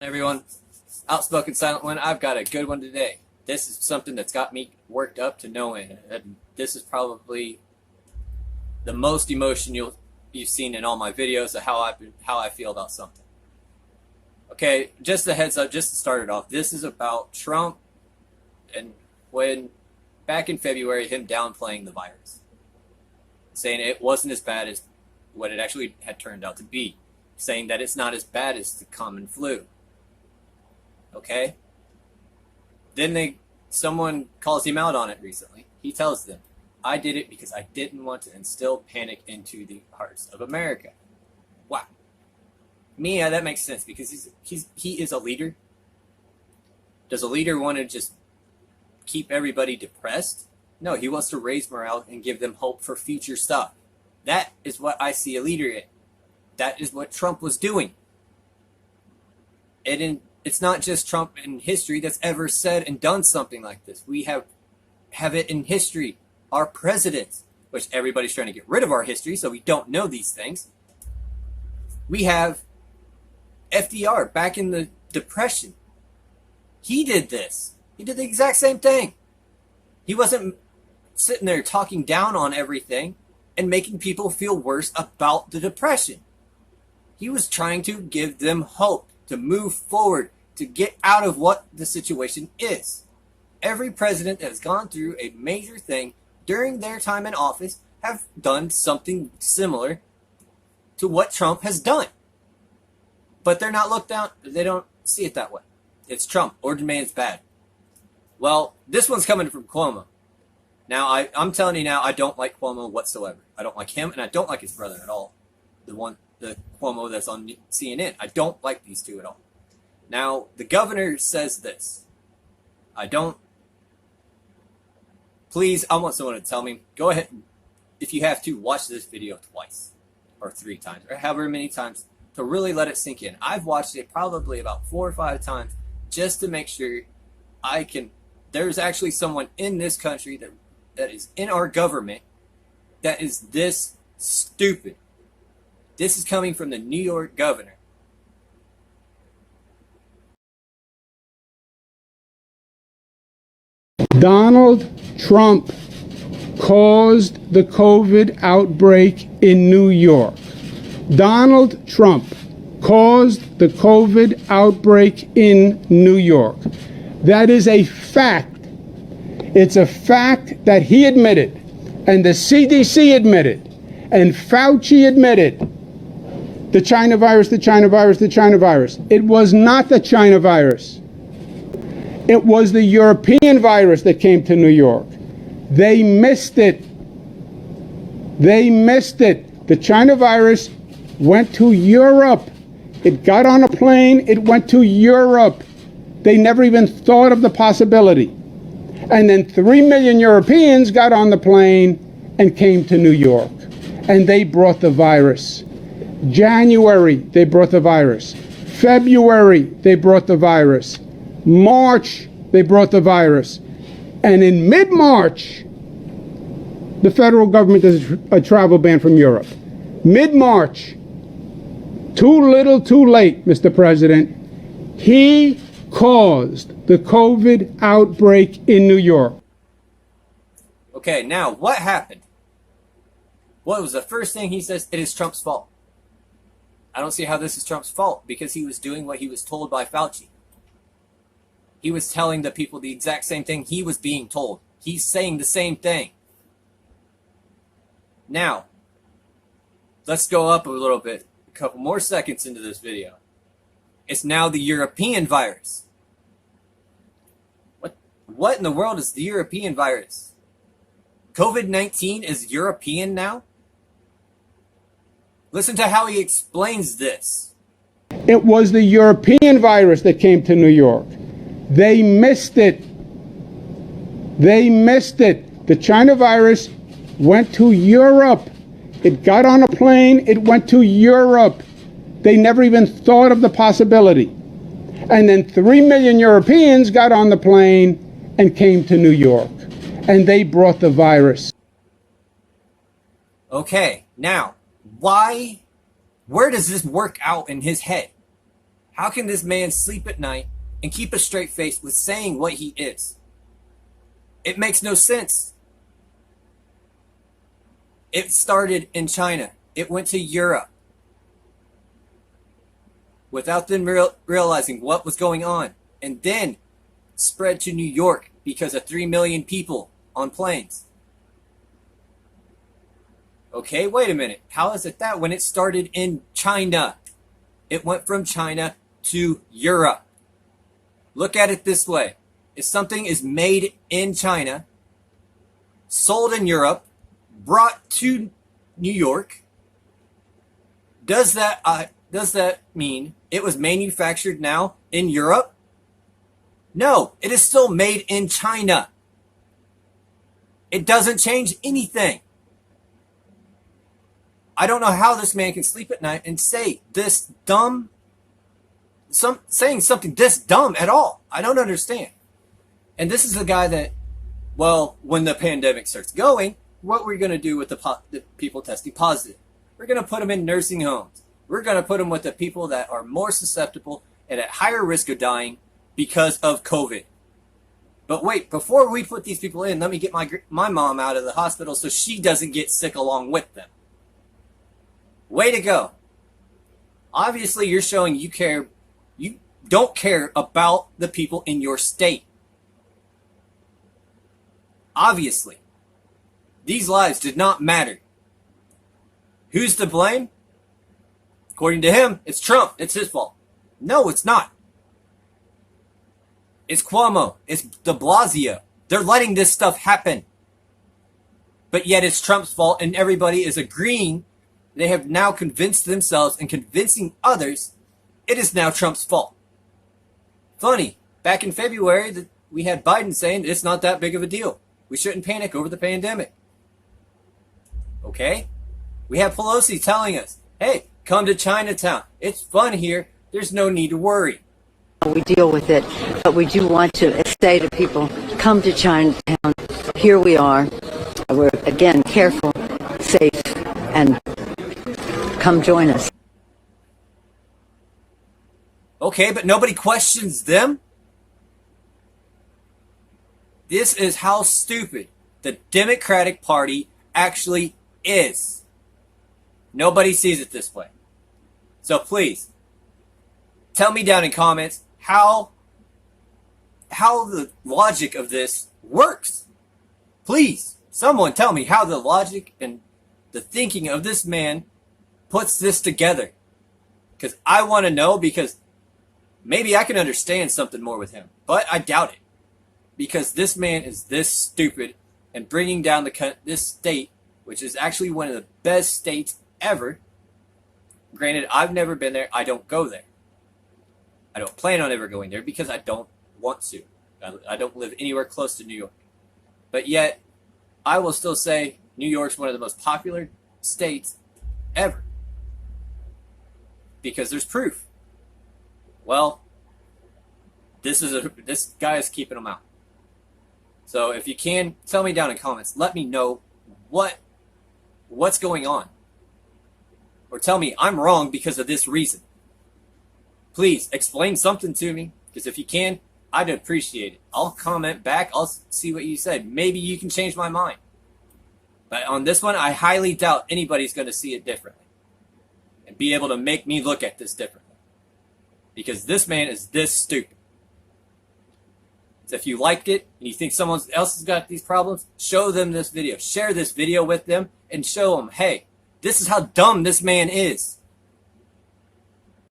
Everyone, outspoken silent one, I've got a good one today. This is something that's got me worked up to no end. And this is probably the most emotion you've seen in all my videos of how I feel about something. Okay, just a heads up, just to start it off. This is about Trump and when back in February him downplaying the virus, saying it wasn't as bad as what it actually had turned out to be, saying that it's not as bad as the common flu. Okay? Then someone calls him out on it recently. He tells them, I did it because I didn't want to instill panic into the hearts of America. Wow. Yeah, that makes sense because he is a leader. Does a leader want to just keep everybody depressed? No, he wants to raise morale and give them hope for future stuff. That is what I see a leader in. That is what Trump was doing. It's not just Trump in history that's ever said and done something like this. We have it in history. Our presidents, which everybody's trying to get rid of our history so we don't know these things. We have FDR back in the Depression. He did this. He did the exact same thing. He wasn't sitting there talking down on everything and making people feel worse about the Depression. He was trying to give them hope to move forward, to get out of what the situation is. Every president that has gone through a major thing during their time in office have done something similar to what Trump has done. But they're not looked down. They don't see it that way. It's Trump. Ordinary man's bad. Well, this one's coming from Cuomo. Now, I'm telling you now, I don't like Cuomo whatsoever. I don't like him, and I don't like his brother at all. The Cuomo that's on CNN. I don't like these two at all. Now, the governor says this. Please, I want someone to tell me, go ahead, if you have to, watch this video twice, or 3 times, or however many times, to really let it sink in. I've watched it probably about 4 or 5 times, just to make sure there's actually someone in this country that is in our government that is this stupid. This is coming from the New York governor. Donald Trump caused the COVID outbreak in New York. Donald Trump caused the COVID outbreak in New York. That is a fact. It's a fact that he admitted, and the CDC admitted, and Fauci admitted. The China virus, the China virus, the China virus. It was not the China virus. It was the European virus that came to New York. They missed it. They missed it. The China virus went to Europe. It got on a plane. It went to Europe. They never even thought of the possibility. And then 3 million Europeans got on the plane and came to New York. And they brought the virus. January, they brought the virus. February, they brought the virus. March, they brought the virus. And in mid-March, the federal government does a travel ban from Europe. Mid-March, too little, too late, Mr. President. He caused the COVID outbreak in New York. Okay, now what happened? What was the first thing he says? It is Trump's fault. I don't see how this is Trump's fault because he was doing what he was told by Fauci. He was telling the people the exact same thing he was being told. He's saying the same thing. Now, let's go up a little bit, a couple more seconds into this video. It's now the European virus. What in the world is the European virus? COVID-19 is European now? Listen to how he explains this. It was the European virus that came to New York. They missed it. They missed it. The China virus went to Europe. It got on a plane. It went to Europe. They never even thought of the possibility. And then 3 million Europeans got on the plane and came to New York. And they brought the virus. Okay, now, where does this work out in his head? How can this man sleep at night and keep a straight face with saying what he is? It makes no sense. It started in China. It went to Europe without them realizing what was going on, and then spread to New York because of 3 million people on planes. Okay, wait a minute. How is it that when it started in China, it went from China to Europe? Look at it this way. If something is made in China, sold in Europe, brought to New York, does that mean it was manufactured now in Europe? No, it is still made in China. It doesn't change anything. I don't know how this man can sleep at night and say this dumb, saying something this dumb at all. I don't understand. And this is the guy that, well, when the pandemic starts going, what we're going to do with the people testing positive? We're going to put them in nursing homes. We're going to put them with the people that are more susceptible and at higher risk of dying because of COVID. But wait, before we put these people in, let me get my mom out of the hospital so she doesn't get sick along with them. Way to go. Obviously, you're showing you don't care about the people in your state. Obviously. These lives did not matter. Who's to blame? According to him, it's Trump. It's his fault. No, it's not. It's Cuomo. It's de Blasio. They're letting this stuff happen. But yet it's Trump's fault, and everybody is agreeing. They have now convinced themselves and convincing others it is now Trump's fault. Funny, back in February, we had Biden saying it's not that big of a deal. We shouldn't panic over the pandemic. Okay? We have Pelosi telling us, hey, come to Chinatown. It's fun here. There's no need to worry. We deal with it, but we do want to say to people, come to Chinatown. Here we are. We're, again, careful, safe, and come join us. Okay, but nobody questions them? This is how stupid the Democratic Party actually is. Nobody sees it this way. So please, tell me down in comments how the logic of this works. Please, someone tell me how the logic and the thinking of this man puts this together. Because I want to know, because maybe I can understand something more with him. But I doubt it. Because this man is this stupid and bringing down this state, which is actually one of the best states ever. Granted, I've never been there. I don't go there. I don't plan on ever going there because I don't want to. I don't live anywhere close to New York. But yet, I will still say New York's one of the most popular states ever. Because there's proof. Well, this guy is keeping them out. So if you can, tell me down in comments. Let me know what's going on. Or tell me I'm wrong because of this reason. Please, explain something to me. Because if you can, I'd appreciate it. I'll comment back. I'll see what you said. Maybe you can change my mind. But on this one, I highly doubt anybody's going to see it differently. And be able to make me look at this differently. Because this man is this stupid. So if you liked it, and you think someone else has got these problems, show them this video. Share this video with them, and show them, hey, this is how dumb this man is.